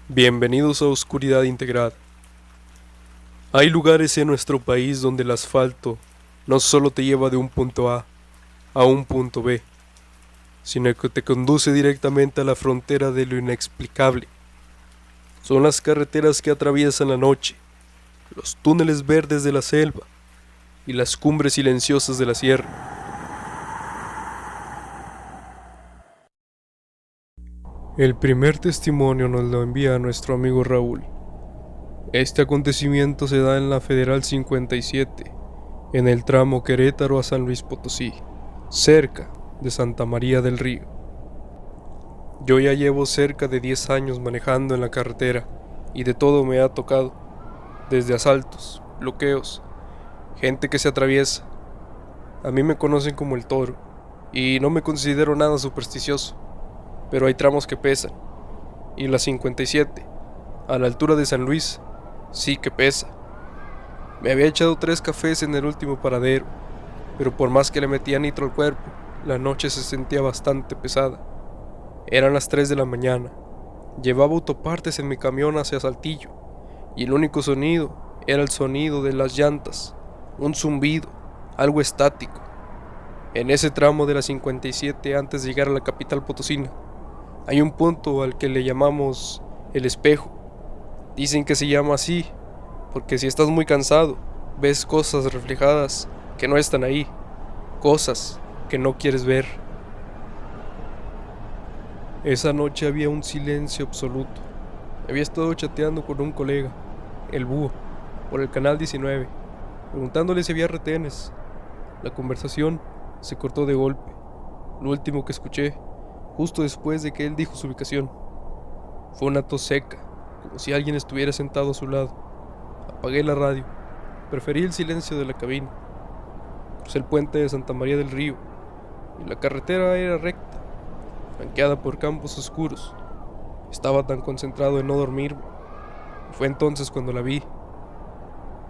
Bienvenidos a Oscuridad Integrada. Hay lugares en nuestro país donde el asfalto no solo te lleva de un punto a un punto B, sino que te conduce directamente a la frontera de lo inexplicable. Son las carreteras que atraviesan la noche, los túneles verdes de la selva y las cumbres silenciosas de la sierra. El primer testimonio nos lo envía nuestro amigo Raúl. Este acontecimiento se da en la Federal 57, en el tramo Querétaro a San Luis Potosí, cerca de Santa María del Río. Yo ya llevo cerca de 10 años manejando en la carretera y de todo me ha tocado, desde asaltos, bloqueos, gente que se atraviesa. A mí me conocen como el Toro y no me considero nada supersticioso, pero hay tramos que pesan, y la 57, a la altura de San Luis, sí que pesa. Me había echado 3 cafés en el último paradero, pero por más que le metía nitro al cuerpo, la noche se sentía bastante pesada. Eran las 3 de la mañana. Llevaba autopartes en mi camión hacia Saltillo, y el único sonido era el sonido de las llantas, un zumbido, algo estático. En ese tramo de la 57 antes de llegar a la capital potosina, hay un punto al que le llamamos el espejo. Dicen que se llama así porque si estás muy cansado, ves cosas reflejadas que no están ahí, cosas que no quieres ver. Esa noche había un silencio absoluto. Había estado chateando con un colega, el Búho, por el canal 19, preguntándole si había retenes. La conversación se cortó de golpe. Lo último que escuché, justo después de que él dijo su ubicación, fue una tos seca, como si alguien estuviera sentado a su lado. Apagué la radio. Preferí el silencio de la cabina. Crucé el puente de Santa María del Río y la carretera era recta, flanqueada por campos oscuros. Estaba tan concentrado en no dormirme. Y fue entonces cuando la vi.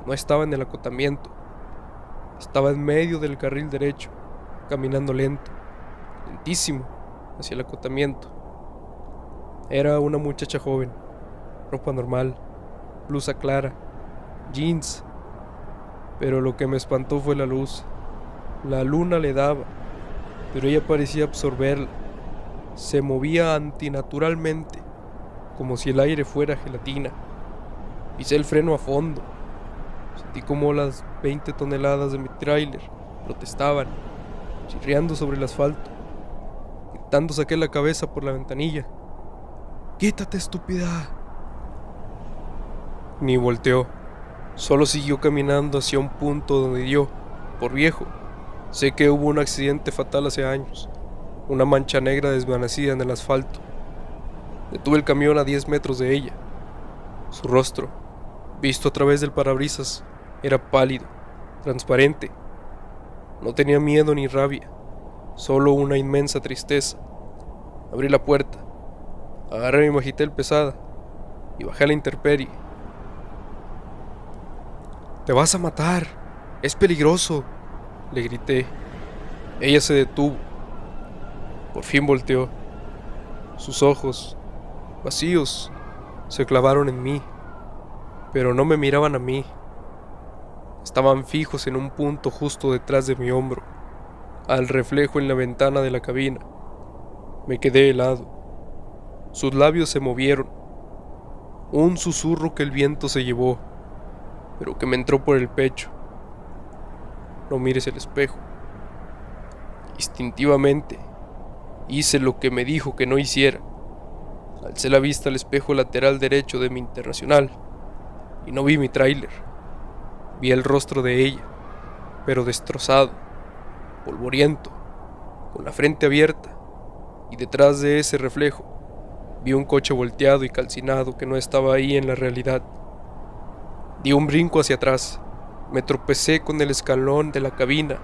No estaba en el acotamiento. Estaba en medio del carril derecho, caminando lento, lentísimo, hacia el acotamiento. Era una muchacha joven, ropa normal, blusa clara, jeans. Pero lo que me espantó fue la luz. La luna le daba, pero ella parecía absorberla. Se movía antinaturalmente, como si el aire fuera gelatina. Pisé el freno a fondo. Sentí como las 20 toneladas de mi tráiler protestaban, chirriando sobre el asfalto. Gritando saqué la cabeza por la ventanilla. ¡Quítate, estúpida! Ni volteó. Solo siguió caminando hacia un punto donde yo, por viejo, sé que hubo un accidente fatal hace años. Una mancha negra desvanecida en el asfalto. Detuve el camión a 10 metros de ella. Su rostro, visto a través del parabrisas, era pálido, transparente. No tenía miedo ni rabia, solo una inmensa tristeza. Abrí la puerta, agarré mi Magitel pesada y bajé a la intemperie. «¡Te vas a matar! ¡Es peligroso!», le grité. Ella se detuvo. Por fin volteó. Sus ojos, vacíos, se clavaron en mí, pero no me miraban a mí. Estaban fijos en un punto justo detrás de mi hombro, al reflejo en la ventana de la cabina. Me quedé helado. Sus labios se movieron. Un susurro que el viento se llevó, pero que me entró por el pecho. No mires el espejo. Instintivamente, hice lo que me dijo que no hiciera. Alcé la vista al espejo lateral derecho de mi Internacional y no vi mi tráiler. Vi el rostro de ella, pero destrozado, polvoriento, con la frente abierta, y detrás de ese reflejo vi un coche volteado y calcinado que no estaba ahí en la realidad. Di un brinco hacia atrás, me tropecé con el escalón de la cabina.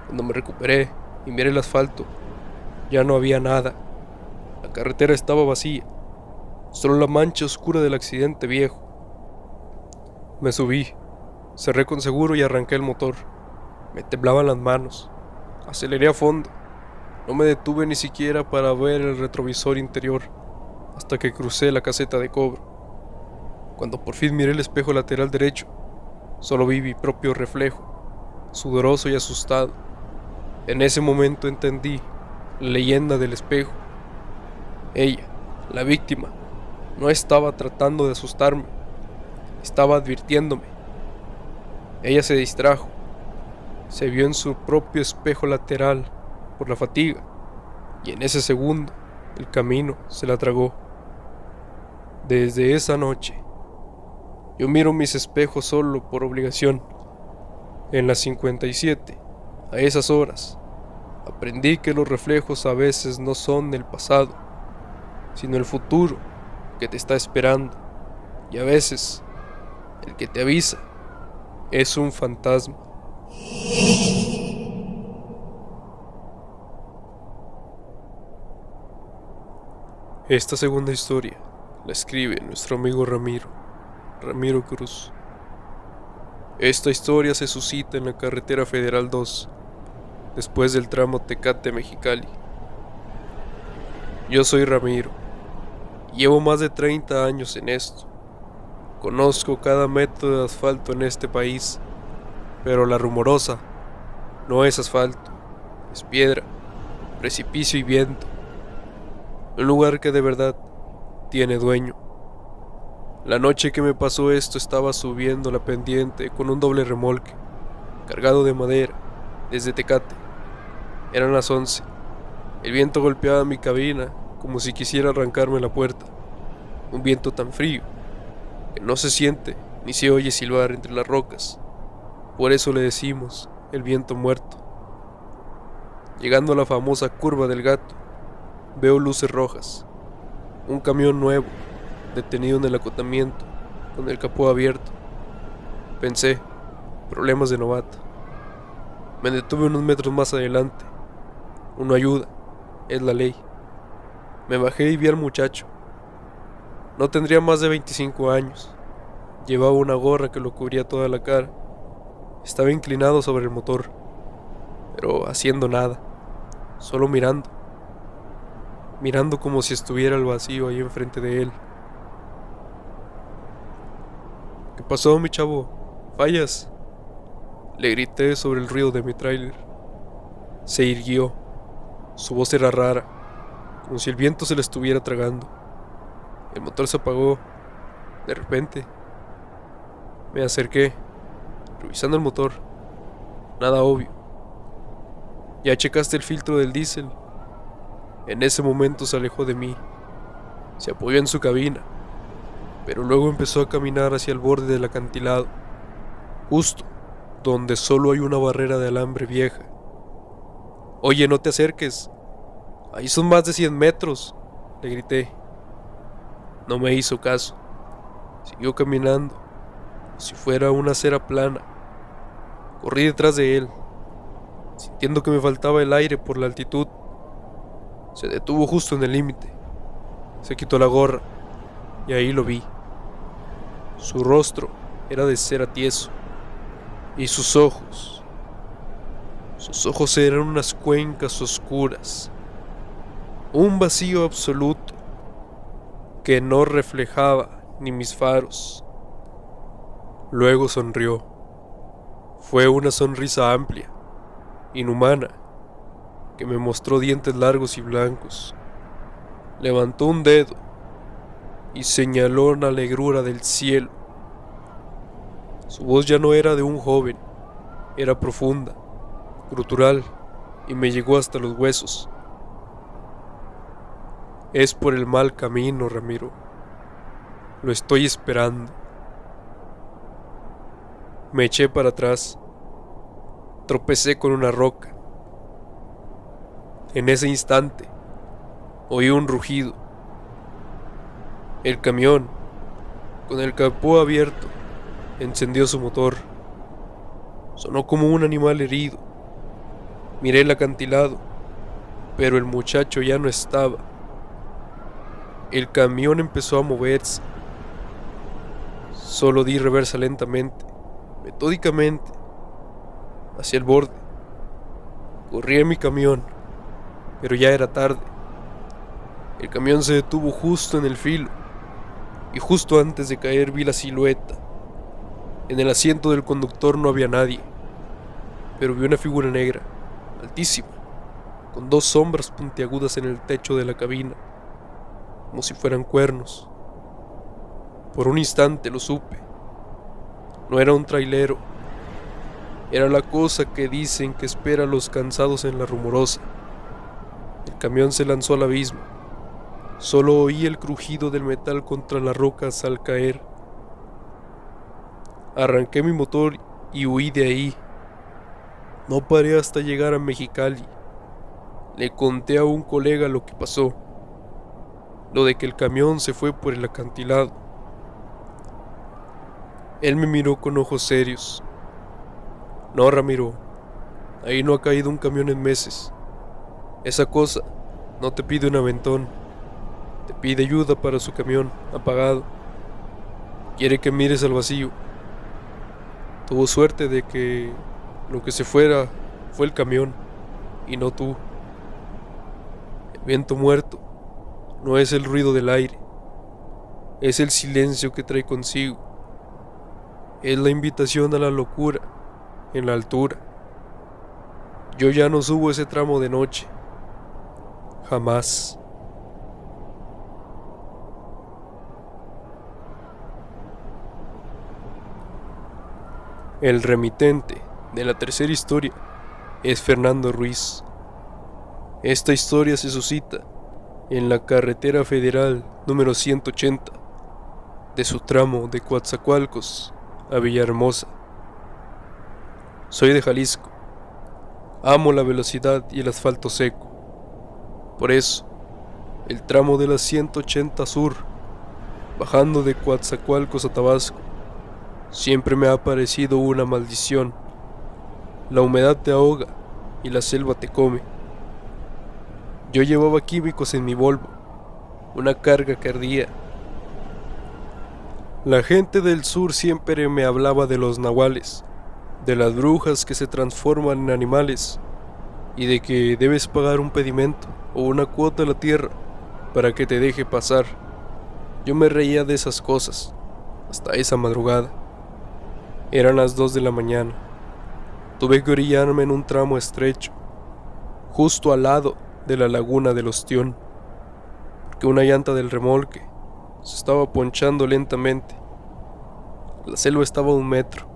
Cuando me recuperé y miré el asfalto, ya no había nada. La carretera estaba vacía, solo la mancha oscura del accidente viejo. Me subí, cerré con seguro y arranqué el motor. Me temblaban las manos. Aceleré a fondo. No me detuve ni siquiera para ver el retrovisor interior. hasta que crucé la caseta de cobro. Cuando por fin miré el espejo lateral derecho, solo vi mi propio reflejo, sudoroso y asustado. En ese momento entendí la leyenda del espejo. Ella, la víctima, no estaba tratando de asustarme, estaba advirtiéndome. Ella se distrajo, se vio en su propio espejo lateral por la fatiga, y en ese segundo el camino se la tragó. Desde esa noche, yo miro mis espejos solo por obligación. En las 57, a esas horas, aprendí que los reflejos a veces no son el pasado, sino el futuro que te está esperando, y a veces el que te avisa es un fantasma. Esta segunda historia la escribe nuestro amigo Ramiro Cruz. Esta historia se suscita en la carretera Federal 2, después del tramo Tecate-Mexicali. Yo soy Ramiro, llevo más de 30 años en esto. Conozco cada metro de asfalto en este país, pero la Rumorosa no es asfalto, es piedra, precipicio y viento. Un lugar que de verdad tiene dueño. La noche que me pasó esto estaba subiendo la pendiente con un doble remolque, cargado de madera, desde Tecate. Eran las 11. El viento golpeaba mi cabina como si quisiera arrancarme la puerta. Un viento tan frío que no se siente ni se oye silbar entre las rocas. Por eso le decimos el viento muerto. Llegando a la famosa curva del Gato, veo luces rojas. Un camión nuevo, detenido en el acotamiento, con el capó abierto. Pensé, problemas de novato. Me detuve unos metros más adelante. Uno ayuda, es la ley. Me bajé y vi al muchacho. No tendría más de 25 años. Llevaba una gorra que lo cubría toda la cara. Estaba inclinado sobre el motor, pero haciendo nada, solo mirando. Mirando como si estuviera el vacío ahí enfrente de él. ¿Qué pasó, mi chavo? ¿Fallas? Le grité sobre el ruido de mi tráiler. Se irguió. Su voz era rara, como si el viento se la estuviera tragando. El motor se apagó. De repente, me acerqué, revisando el motor. Nada obvio. ¿Ya checaste el filtro del diésel? En ese momento se alejó de mí. Se apoyó en su cabina, pero luego empezó a caminar hacia el borde del acantilado, justo donde solo hay una barrera de alambre vieja. Oye, no te acerques. Ahí son más de 100 metros, le grité. No me hizo caso. Siguió caminando, como si fuera una acera plana. Corrí detrás de él, sintiendo que me faltaba el aire por la altitud. Se detuvo justo en el límite. Se quitó la gorra, y ahí lo vi. Su rostro era de cera tieso, y sus ojos eran unas cuencas oscuras, un vacío absoluto que no reflejaba ni mis faros. Luego sonrió. Fue una sonrisa amplia, inhumana, que me mostró dientes largos y blancos. Levantó un dedo y señaló una negrura del cielo. Su voz ya no era de un joven, era profunda, gutural, y me llegó hasta los huesos. Es por el mal camino, Ramiro. Lo estoy esperando. Me eché para atrás. Tropecé con una roca. En ese instante, oí un rugido. El camión, con el capó abierto, encendió su motor. Sonó como un animal herido. Miré el acantilado, pero el muchacho ya no estaba. El camión empezó a moverse. Solo di reversa lentamente, metódicamente, hacia el borde. Corrí en mi camión, pero ya era tarde. El camión se detuvo justo en el filo, y justo antes de caer vi la silueta. En el asiento del conductor no había nadie, pero vi una figura negra, altísima, con dos sombras puntiagudas en el techo de la cabina, como si fueran cuernos. Por un instante lo supe. No era un trailero. Era la cosa que dicen que espera a los cansados en la Rumorosa. El camión se lanzó al abismo. Solo oí el crujido del metal contra las rocas al caer. Arranqué mi motor y huí de ahí. No paré hasta llegar a Mexicali. Le conté a un colega lo que pasó. Lo de que el camión se fue por el acantilado. Él me miró con ojos serios. No, Ramiro, ahí no ha caído un camión en meses. Esa cosa no te pide un aventón, te pide ayuda para su camión apagado. Quiere que mires al vacío. Tuvo suerte de que lo que se fuera fue el camión y no tú. El viento muerto no es el ruido del aire, es el silencio que trae consigo. Es la invitación a la locura en la altura. Yo ya no subo ese tramo de noche. Jamás. El remitente de la tercera historia es Fernando Ruiz. Esta historia se suscita en la carretera federal número 180 de su tramo de Coatzacoalcos a Villahermosa. Soy de Jalisco. Amo la velocidad y el asfalto seco. Por eso, el tramo de la 180 Sur, bajando de Coatzacoalcos a Tabasco, siempre me ha parecido una maldición. La humedad te ahoga y la selva te come. Yo llevaba químicos en mi Volvo, una carga que ardía. La gente del sur siempre me hablaba de los nahuales, de las brujas que se transforman en animales y de que debes pagar un pedimento o una cuota a la tierra para que te deje pasar. Yo me reía de esas cosas hasta esa madrugada. Eran las 2 de la mañana. Tuve que orillarme en un tramo estrecho, justo al lado de la laguna del Ostión, porque una llanta del remolque se estaba ponchando lentamente. La selva estaba a 1 metro.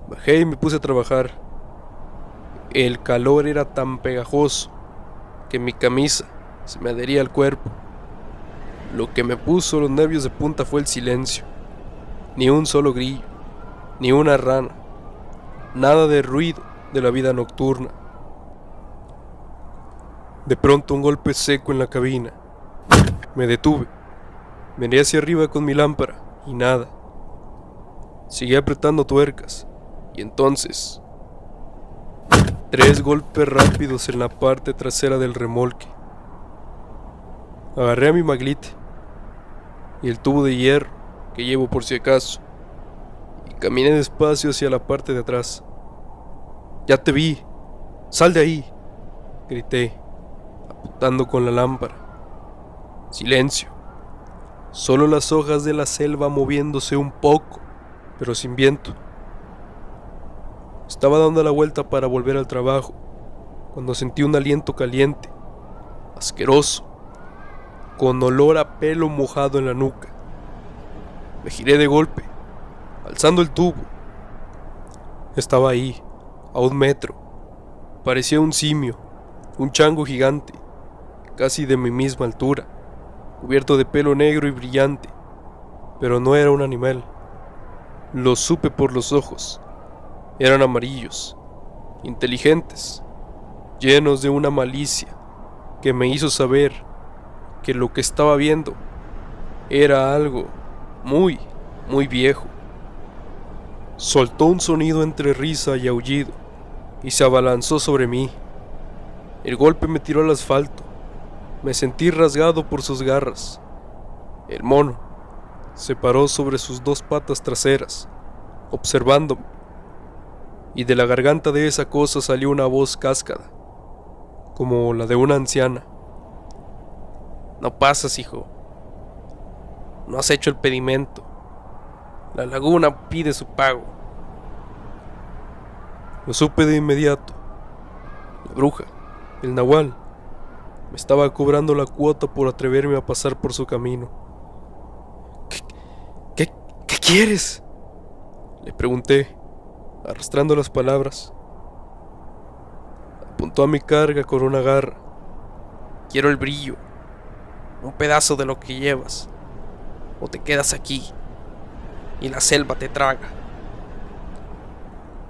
Bajé y me puse a trabajar. El calor era tan pegajoso que mi camisa se me adhería al cuerpo. Lo que me puso los nervios de punta fue el silencio. Ni un solo grillo, ni una rana, nada de ruido de la vida nocturna. De pronto un golpe seco en la cabina. Me detuve. Miré hacia arriba con mi lámpara y nada. Seguí apretando tuercas y entonces 3 golpes rápidos en la parte trasera del remolque. Agarré a mi maglite y el tubo de hierro que llevo por si acaso y caminé despacio hacia la parte de atrás. Ya te vi, sal de ahí, grité, apuntando con la lámpara. Silencio, solo las hojas de la selva moviéndose un poco, pero sin viento. Estaba dando la vuelta para volver al trabajo, cuando sentí un aliento caliente, asqueroso, con olor a pelo mojado en la nuca. Me giré de golpe, alzando el tubo. Estaba ahí, a 1 metro. Parecía un simio, un chango gigante, casi de mi misma altura, cubierto de pelo negro y brillante, pero no era un animal. Lo supe por los ojos. Eran amarillos, inteligentes, llenos de una malicia que me hizo saber que lo que estaba viendo era algo muy, muy viejo. Soltó un sonido entre risa y aullido y se abalanzó sobre mí. El golpe me tiró al asfalto. Me sentí rasgado por sus garras. El mono se paró sobre sus 2 patas traseras, observándome, y de la garganta de esa cosa salió una voz cáscara, como la de una anciana. No pasas, hijo. No has hecho el pedimento. La laguna pide su pago. Lo supe de inmediato. La bruja, el nahual, me estaba cobrando la cuota por atreverme a pasar por su camino. ¿Qué quieres?, le pregunté, arrastrando las palabras. Apuntó a mi carga con una garra. Quiero el brillo, un pedazo de lo que llevas, o te quedas aquí y la selva te traga.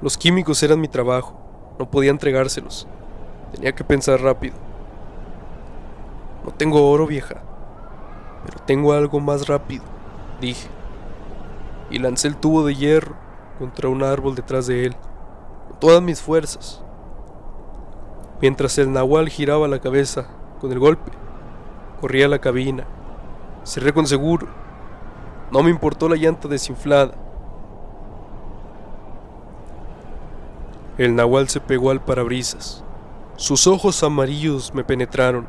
Los químicos eran mi trabajo, no podía entregárselos. Tenía que pensar rápido. No tengo oro, vieja, pero tengo algo más rápido, dije, y lancé el tubo de hierro contra un árbol detrás de él, con todas mis fuerzas. Mientras el nahual giraba la cabeza con el golpe, corrí a la cabina, cerré con seguro. No me importó la llanta desinflada. El nahual se pegó al parabrisas. Sus ojos amarillos me penetraron,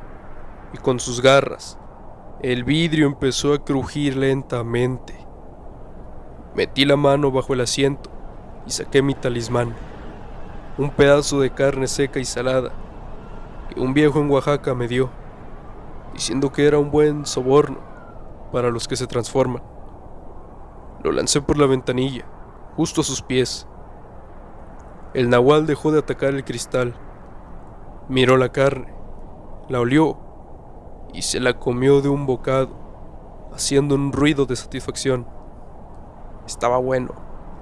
y con sus garras, el vidrio empezó a crujir lentamente. Metí la mano bajo el asiento y saqué mi talismán, un pedazo de carne seca y salada que un viejo en Oaxaca me dio, diciendo que era un buen soborno para los que se transforman. Lo lancé por la ventanilla, justo a sus pies. El nahual dejó de atacar el cristal, miró la carne, la olió y se la comió de un bocado, haciendo un ruido de satisfacción. Estaba bueno,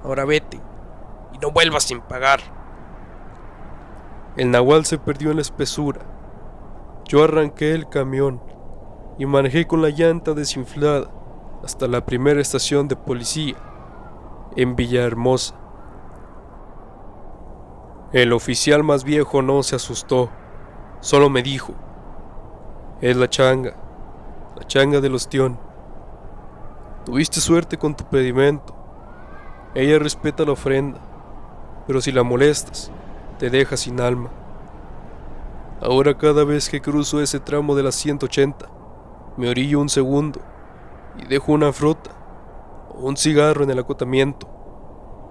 ahora vete y no vuelvas sin pagar. El nahual se perdió en la espesura. Yo arranqué el camión y manejé con la llanta desinflada hasta la primera estación de policía en Villahermosa. El oficial más viejo no se asustó, solo me dijo: es la changa del ostión. Tuviste suerte con tu pedimento. Ella respeta la ofrenda, pero si la molestas, te deja sin alma. Ahora cada vez que cruzo ese tramo de la 180, me orillo un segundo y dejo una fruta o un cigarro en el acotamiento.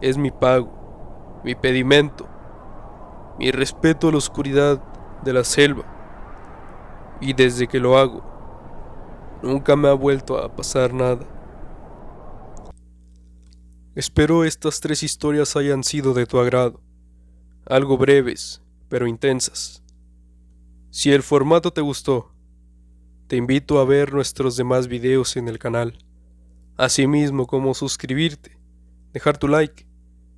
Es mi pago, mi pedimento, mi respeto a la oscuridad de la selva. Y desde que lo hago, nunca me ha vuelto a pasar nada. Espero estas 3 historias hayan sido de tu agrado, algo breves, pero intensas. Si el formato te gustó, te invito a ver nuestros demás videos en el canal, asimismo como suscribirte, dejar tu like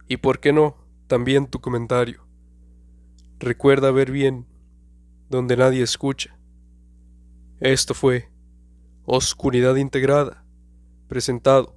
y, por qué no, también tu comentario. Recuerda ver bien donde nadie escucha. Esto fue Oscuridad Integrada, presentado